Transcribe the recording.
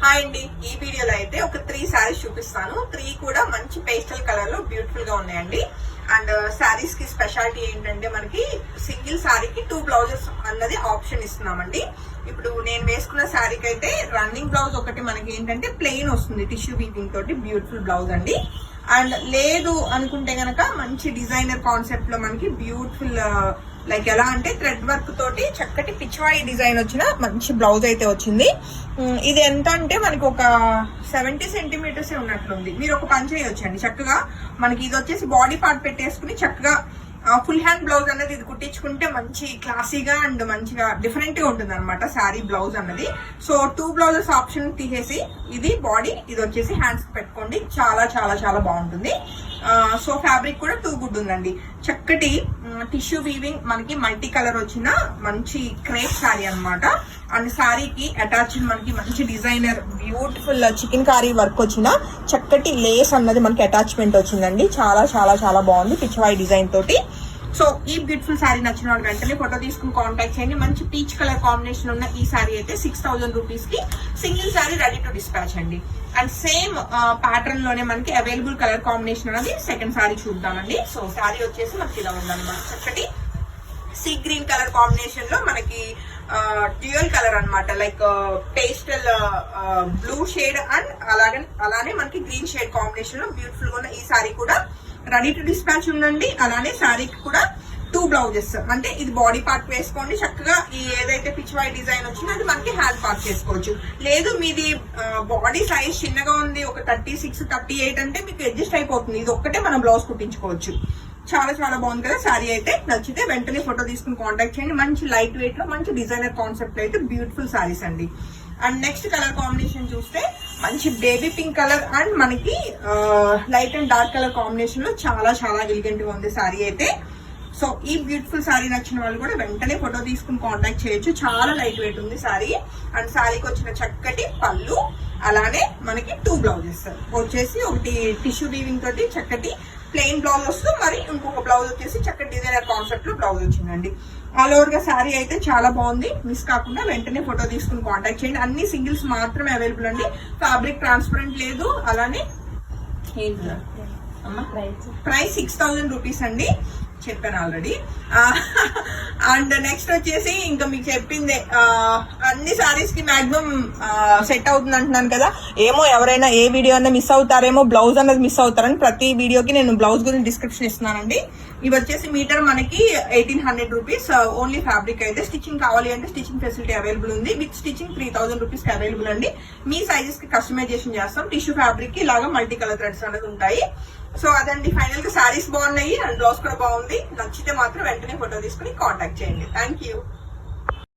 Hi అండి, ఈ వీడియోలో అయితే ఒక 3 శారీస్ చూపిస్తాను. 3 కూడా మంచి పేస్టల్ కలర్ లో బ్యూటిఫుల్ గా ఉన్నాయండి. అండ్ శారీస్ కి స్పెషాలిటీ ఏంటంటే మనకి సింగిల్ శారీకి 2 బ్లౌజెస్ అన్నది ఆప్షన్ ఇస్తున్నామండి. ఇప్పుడు నేను వేసుకున్న శారీకి అయితే రన్నింగ్ బ్లౌజ్ ఒకటి మనకి ఏంటంటే ప్లెయిన్ వస్తుంది, టిష్యూ వీవింగ్ తోటి బ్యూటిఫుల్ బ్లౌజ్ అండి. అండ్ లేదు అనుకుంటే గనక మంచి డిజైనర్ కాన్సెప్ట్ లో మనకి బ్యూటిఫుల్ లైక్ ఎలా అంటే థ్రెడ్ వర్క్ తోటి చక్కటి పిచ్వాయి డిజైన్ వచ్చిన మంచి బ్లౌజ్ అయితే వచ్చింది. ఇది ఎంత అంటే మనకి ఒక 70 సెంటీమీటర్స్ ఉన్నట్లుంది. మీరు ఒక పని చేయొచ్చు అండి, చక్కగా మనకి ఇది వచ్చేసి బాడీ పార్ట్ పెట్టేసుకుని చక్కగా ఫుల్ హ్యాండ్ బ్లౌజ్ అనేది ఇది కుట్టించుకుంటే మంచి క్లాసీగా అండ్ మంచిగా డిఫరెంట్ గా ఉంటుంది అనమాట శారీ బ్లౌజ్ అన్నది. సో 2 బ్లౌజెస్ ఆప్షన్ తీసేసి ఇది బాడీ, ఇది వచ్చేసి హ్యాండ్స్ పెట్టుకోండి, చాలా చాలా చాలా బాగుంటుంది. సో ఫ్యాబ్రిక్ కూడా 2 గుడ్ ఉందండి. చక్కటి టిష్యూ వీవింగ్ మనకి మల్టీ కలర్ వచ్చిన మంచి క్రేప్ శారీ అనమాట. అండ్ శారీకి అటాచ్డ్ మనకి మంచి designer beautiful chikankari work వచ్చిన చక్కటి లేస్ అన్నది మనకి అటాచ్మెంట్ వచ్చిందండి. చాలా చాలా చాలా బాగుంది పిచ్వాయి డిజైన్ తోటి. సో ఈ బ్యూటిఫుల్ శారీ నచ్చిన వాళ్ళు వెంటనే ఫోటో తీసుకుని కాంటాక్ట్ చేయండి. మంచి పీచ్ కలర్ కాంబినేషన్ ఉన్న ఈ శారీ అయితే 6000 రూపీస్ కి single sari ready to dispatch అండి. అండ్ సేమ్ ప్యాటర్న్ లోనే మనకి అవైలబుల్ కలర్ కాంబినేషన్ అనేది సెకండ్ శారీ చూద్దామండి. సో శారీ వచ్చేసి మనకి ఇలా ఉందన్నమాట, చక్కటి సీ గ్రీన్ కలర్ కాంబినేషన్ లో మనకి డ్యూయల్ కలర్ అనమాట, like pastel blue shade and అలానే మనకి గ్రీన్ షేడ్ కాంబినేషన్ లో బ్యూటిఫుల్ గా ఉన్న ఈ శారీ కూడా రెడీ టు డిస్పాచ్ ఉందండి. అలానే శారీకి కూడా 2 బ్లౌజెస్, అంటే ఇది బాడీ పార్ట్ వేసుకోండి చక్కగా. ఈ ఏదైతే పిచ్వాయి డిజైన్ వచ్చిందో అది మనకి హ్యాండ్ పార్ట్ చేసుకోవచ్చు. లేదు మీది బాడీ సైజ్ చిన్నగా ఉంది, ఒక 36, 38 అంటే మీకు అడ్జస్ట్ అయిపోతుంది, ఇది ఒక్కటే మనం బ్లౌజ్ కుట్టించుకోవచ్చు. చాలా చాలా బాగుంది కదా శారీ అయితే. నచ్చితే వెంటనే ఫోటో తీసుకుని కాంటాక్ట్ చేయండి. మంచి లైట్ వెయిట్ లో మంచి డిజైనర్ కాన్సెప్ట్ అయితే బ్యూటిఫుల్ శారీస్ అండి. అండ్ నెక్స్ట్ కలర్ కాంబినేషన్ చూస్తే మంచి బేబీ పింక్ కలర్ అండ్ మనకి light and dark colour combination లో చాలా చాలా ఎలిగెంట్ గా ఉంది శారీ అయితే. సో ఈ బ్యూటిఫుల్ శారీ నచ్చిన వాళ్ళు కూడా వెంటనే ఫోటో తీసుకుని కాంటాక్ట్ చేయొచ్చు. చాలా లైట్ వెయిట్ ఉంది శారీ. అండ్ శారీకి వచ్చిన చక్కటి పళ్ళు, అలానే మనకి 2 బ్లౌజెస్ వచ్చేసి ఒకటి టిష్యూ వీవింగ్ తోటి చక్కటి ప్లెయిన్ బ్లౌజ్ వస్తుంది, మరి ఇంకొక బ్లౌజ్ వచ్చేసి చక్కటి డిజైనర్ కాన్సెప్ట్ లో బ్లౌజ్ వచ్చిందండి. ఆల్ ఓవర్ గా శారీ అయితే చాలా బాగుంది. మిస్ కాకుండా వెంటనే ఫోటో తీసుకుని కాంటాక్ట్ చేయండి. అన్ని సింగిల్స్ మాత్రమే అవైలబుల్ అండి, ఫ్యాబ్రిక్ ట్రాన్స్పరెంట్ లేదు. అలానే ప్రైస్ 6000 రూపీస్ అండి, చెప్పాను ఆల్రెడీ. అండ్ నెక్స్ట్ వచ్చేసి ఇంకా మీకు చెప్పిందే, అన్ని సారీస్ కి మాక్సిమం సెట్ అవుతుంది అంటున్నాను కదా. ఏమో ఎవరైనా ఏ వీడియో అన్నా మిస్ అవుతారేమో, బ్లౌజ్ అన్నది మిస్ అవుతారని ప్రతి వీడియోకి నేను బ్లౌజ్ గురించి డిస్క్రిప్షన్ ఇస్తున్నానండి. ఇవి వచ్చేసి మీటర్ మనకి 1800 రూపీస్ ఓన్లీ. ఫ్యాబ్రిక్ అయితే స్టిచ్చింగ్ కావాలి అంటే స్టిచ్చింగ్ ఫెసిలిటీ అవైలబుల్ ఉంది. విత్ స్టిచ్చింగ్ 3000 రూపీస్ కి అవైలబుల్ అండి. మీ సైజెస్ కి కస్టమైజేషన్ చేస్తాం. టిష్యూ ఫ్యాబ్రిక్ కి ఇలాగా మల్టీ కలర్ థ్రెడ్స్ అనేది ఉంటాయి. సో అదండి, ఫైనల్ గా శారీస్ బాగున్నాయి అండ్ బ్లౌజ్ కూడా బాగుంది. నచ్చితే మాత్రం వెంటనే ఫోటో తీసుకుని కాంటాక్ట్ చేయండి. Thank you.